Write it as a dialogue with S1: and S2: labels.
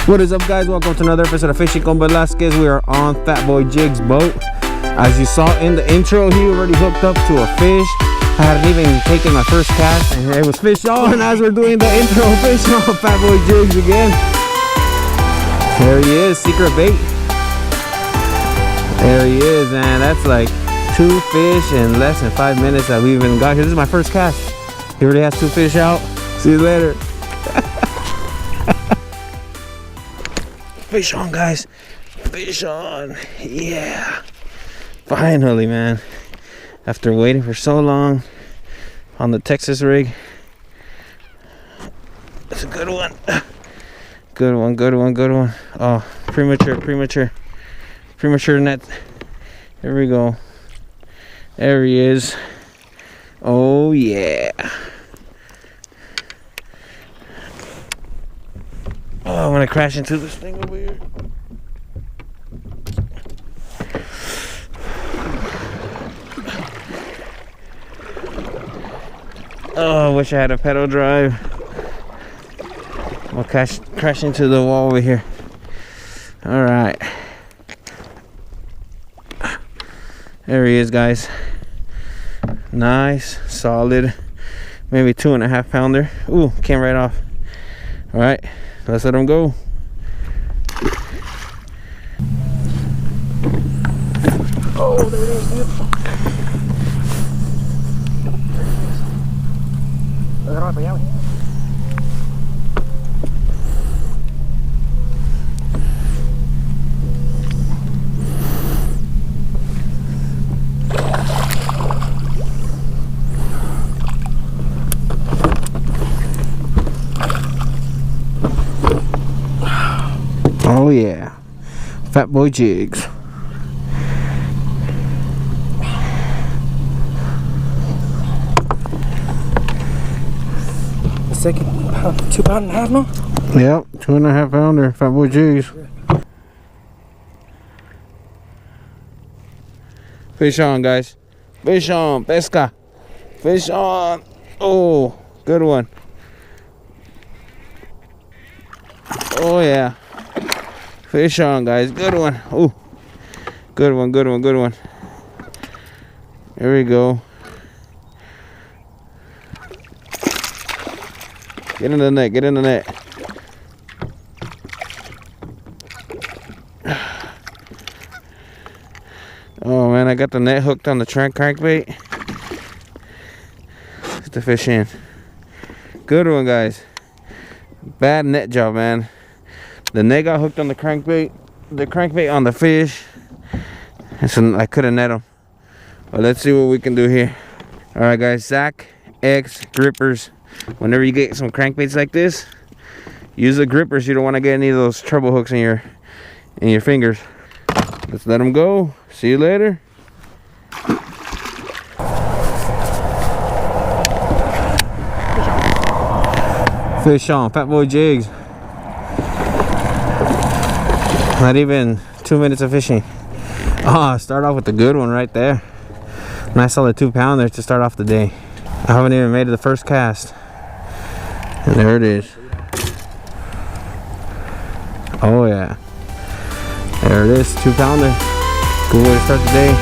S1: What is up, guys? Welcome to another episode of Fishing con Velasquez. We are on Fat Boy Jig's boat. As you saw in the intro, he already hooked up to a fish. I hadn't even taken my first cast and it was fish on as we're doing the intro. Fish on Fat Boy Jigs again. There he is, secret bait. There he is, and that's like 2 fish in less than 5 minutes that we even got here. This is my first cast. He already has 2 fish out. See you later. Fish on, guys. Fish on. Yeah. Finally, man. After waiting for so long on the Texas rig. It's a good one. Good one, good one, good one. Oh, premature net. Here we go. There he is. Oh, yeah. Oh, I'm gonna crash into this thing over here. Oh, I wish I had a pedal drive. I'll crash into the wall over here. All right. There he is, guys. Nice, solid, maybe 2.5 pounder. Ooh, came right off. All right, let's let him go. Oh, there it is, dude. Oh yeah, Fat Boy Jigs.
S2: The second 2.5 pound now?
S1: Yep, 2.5 pounder, Fat Boy Jigs. Yeah. Fish on, guys. Fish on, pesca. Fish on. Oh, good one. Oh yeah. Fish on, guys. Good one. Oh, good one, good one, good one. There we go. Get in the net, get in the net. Oh man, I got the net hooked on the crankbait. Get the fish in. Good one, guys. Bad net job, man. The net got hooked on the crankbait on the fish. And so I couldn't net them. But let's see what we can do here. Alright, guys, Zach X grippers. Whenever you get some crankbaits like this, use the grippers. You don't want to get any of those treble hooks in your fingers. Let's let them go. See you later. Fish on, Fat Boy Jigs. Not even 2 minutes of fishing. Oh, start off with the good one right there. Nice solid 2 pounder to start off the day. I haven't even made it the first cast. And there it is. Oh yeah. There it is, 2 pounder. Good way to start the day.